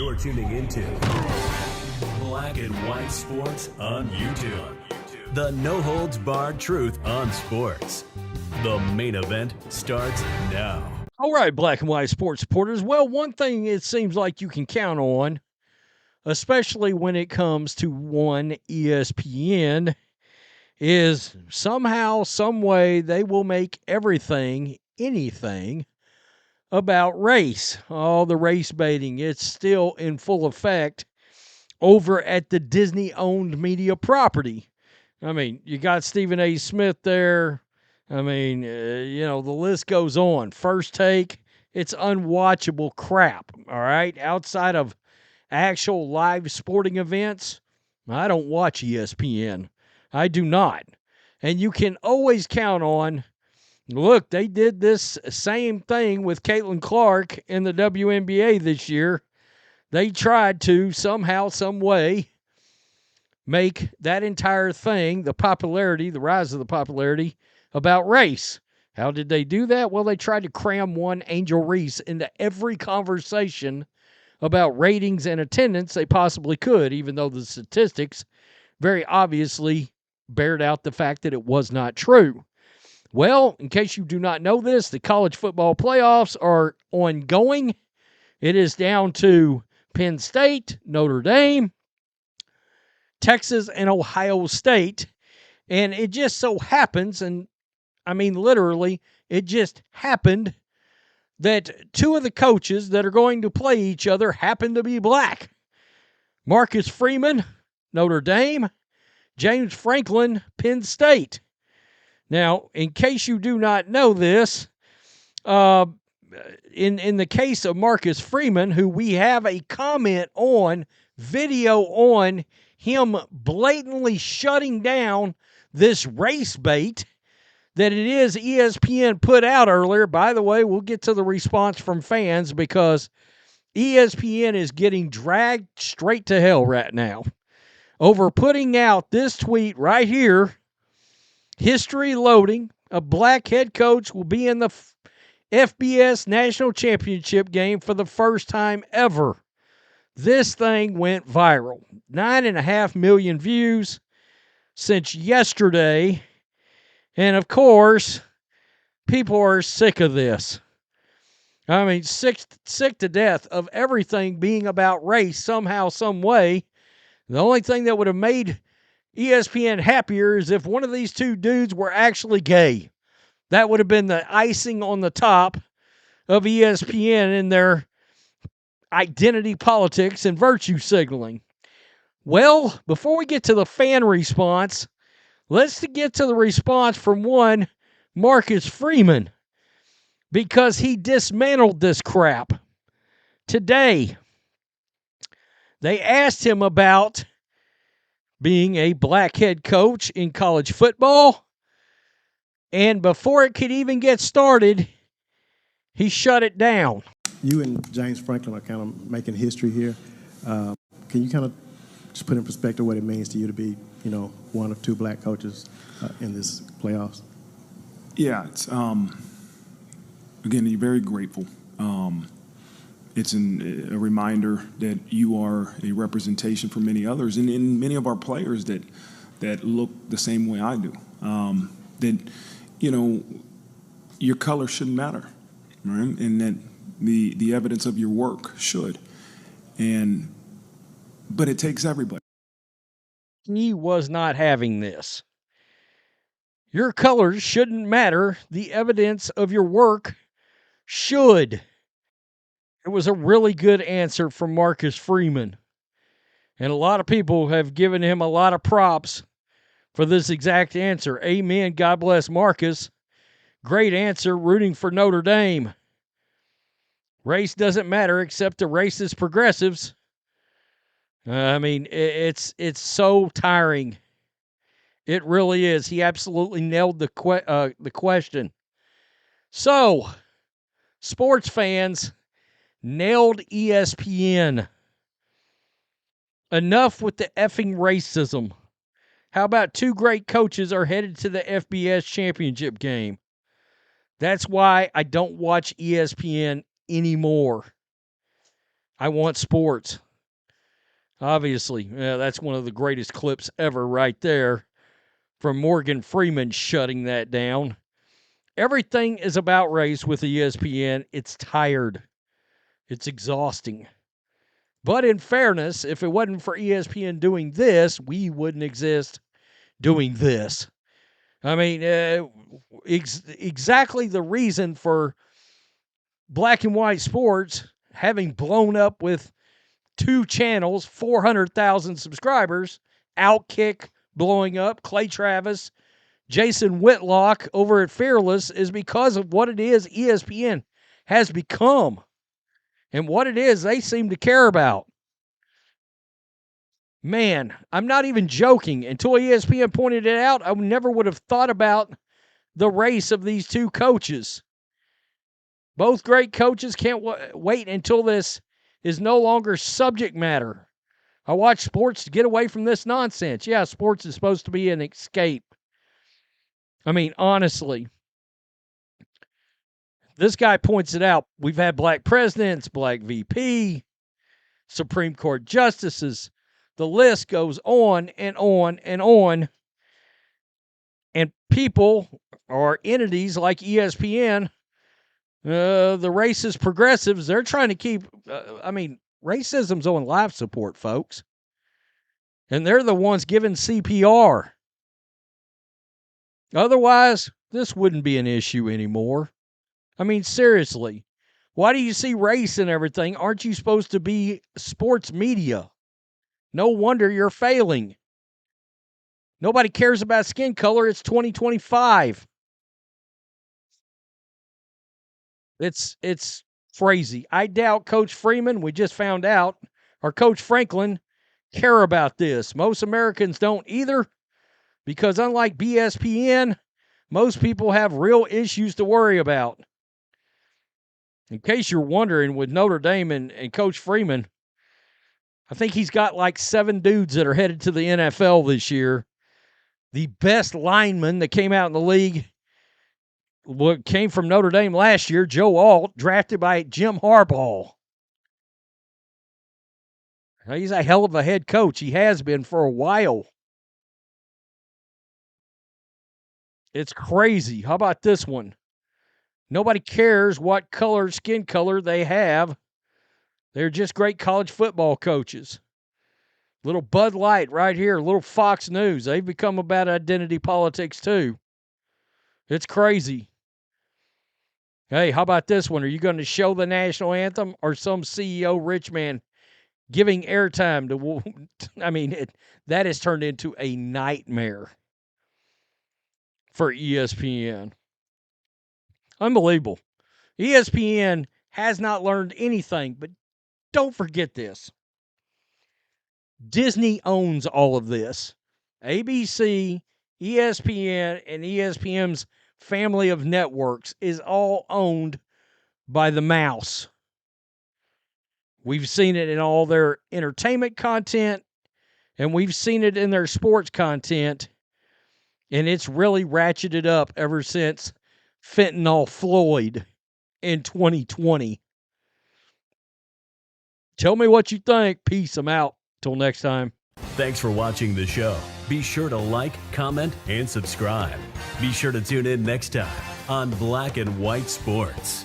You're tuning into Black and White Sports on YouTube. The no-holds-barred truth on sports. The main event starts now. All right, Black and White Sports supporters. Well, one thing it seems like you can count on, especially when it comes to one ESPN, is somehow, some way, they will make everything, anything, about race. Oh, the race baiting, it's still in full effect over at the Disney-owned media property. I mean, you got Stephen A. Smith there. I mean, the list goes on. First Take, it's unwatchable crap, all right? Outside of actual live sporting events, I don't watch ESPN. I do not. And you can always count on, look, they did this same thing with Caitlin Clark in the WNBA this year. They tried to somehow, some way, make that entire thing, the rise of the popularity, about race. How did they do that? Well, they tried to cram one Angel Reese into every conversation about ratings and attendance they possibly could, even though the statistics very obviously bared out the fact that it was not true. Well, in case you do not know this, the college football playoffs are ongoing. It is down to Penn State, Notre Dame, Texas, and Ohio State. And it just so happens, and I mean literally, it just happened that two of the coaches that are going to play each other happen to be black. Marcus Freeman, Notre Dame, James Franklin, Penn State. Now, in case you do not know this, in the case of Marcus Freeman, who we have a comment on, video on him blatantly shutting down this race bait that it is ESPN put out earlier. By the way, we'll get to the response from fans because ESPN is getting dragged straight to hell right now over putting out this tweet right here. History loading. A black head coach will be in the FBS National Championship game for the first time ever. This thing went viral. 9.5 million views since yesterday. And, of course, people are sick of this. I mean, sick to death of everything being about race somehow, some way. The only thing that would have made ESPN happier is if one of these two dudes were actually gay. That would have been the icing on the top of ESPN in their identity politics and virtue signaling. Well, before we get to the fan response, let's get to the response from one Marcus Freeman, because he dismantled this crap. Today, they asked him about being a black head coach in college football, and before it could even get started, he shut it down. You and James Franklin are kind of making history here. Can you kind of just put in perspective what it means to you to be, one of two black coaches in this playoffs? Yeah, it's again, you're very grateful. It's a reminder that you are a representation for many others, and many of our players that look the same way I do. That your color shouldn't matter, right? And that the evidence of your work should. But it takes everybody. He was not having this. Your colors shouldn't matter. The evidence of your work should. It was a really good answer from Marcus Freeman. And a lot of people have given him a lot of props for this exact answer. Amen. God bless Marcus. Great answer. Rooting for Notre Dame. Race doesn't matter except the racist progressives. I mean, it's so tiring. It really is. He absolutely nailed the question. So, sports fans, nailed ESPN. Enough with the effing racism. How about two great coaches are headed to the FBS championship game? That's why I don't watch ESPN anymore. I want sports. Obviously, yeah, that's one of the greatest clips ever right there from Morgan Freeman shutting that down. Everything is about race with ESPN. It's tired. It's exhausting. But in fairness, if it wasn't for ESPN doing this, we wouldn't exist doing this. I mean, exactly the reason for black and white sports having blown up with 2 channels, 400,000 subscribers, Outkick blowing up, Clay Travis, Jason Whitlock over at Fearless, is because of what it is ESPN has become and what it is they seem to care about. Man, I'm not even joking. Until ESPN pointed it out, I never would have thought about the race of these 2 coaches. Both great coaches. Can't wait until this is no longer subject matter. I watch sports to get away from this nonsense. Yeah, sports is supposed to be an escape. I mean, honestly, this guy points it out. We've had black presidents, black VP, Supreme Court justices. The list goes on and on and on. And people or entities like ESPN, the racist progressives, they're trying to keep, racism's on life support, folks. And they're the ones giving CPR. Otherwise, this wouldn't be an issue anymore. I mean, seriously. Why do you see race and everything? Aren't you supposed to be sports media? No wonder you're failing. Nobody cares about skin color. It's 2025. It's crazy. I doubt Coach Freeman, we just found out, or Coach Franklin care about this. Most Americans don't either, because unlike BSPN, most people have real issues to worry about. In case you're wondering, with Notre Dame and Coach Freeman, I think he's got like 7 dudes that are headed to the NFL this year. The best lineman that came out in the league came from Notre Dame last year, Joe Alt, drafted by Jim Harbaugh. Now, he's a hell of a head coach. He has been for a while. It's crazy. How about this one? Nobody cares what color, skin color they have. They're just great college football coaches. Little Bud Light right here, little Fox News. They've become about identity politics too. It's crazy. Hey, how about this one? Are you going to show the national anthem or some CEO rich man giving airtime to? That has turned into a nightmare for ESPN. Unbelievable. ESPN has not learned anything, but don't forget this. Disney owns all of this. ABC, ESPN, and ESPN's family of networks is all owned by the mouse. We've seen it in all their entertainment content, and we've seen it in their sports content, and it's really ratcheted up ever since Fentanyl Floyd in 2020. Tell me what you think. Peace. I'm out. Till next time. Thanks for watching the show. Be sure to like, comment, and subscribe. Be sure to tune in next time on Black and White Sports.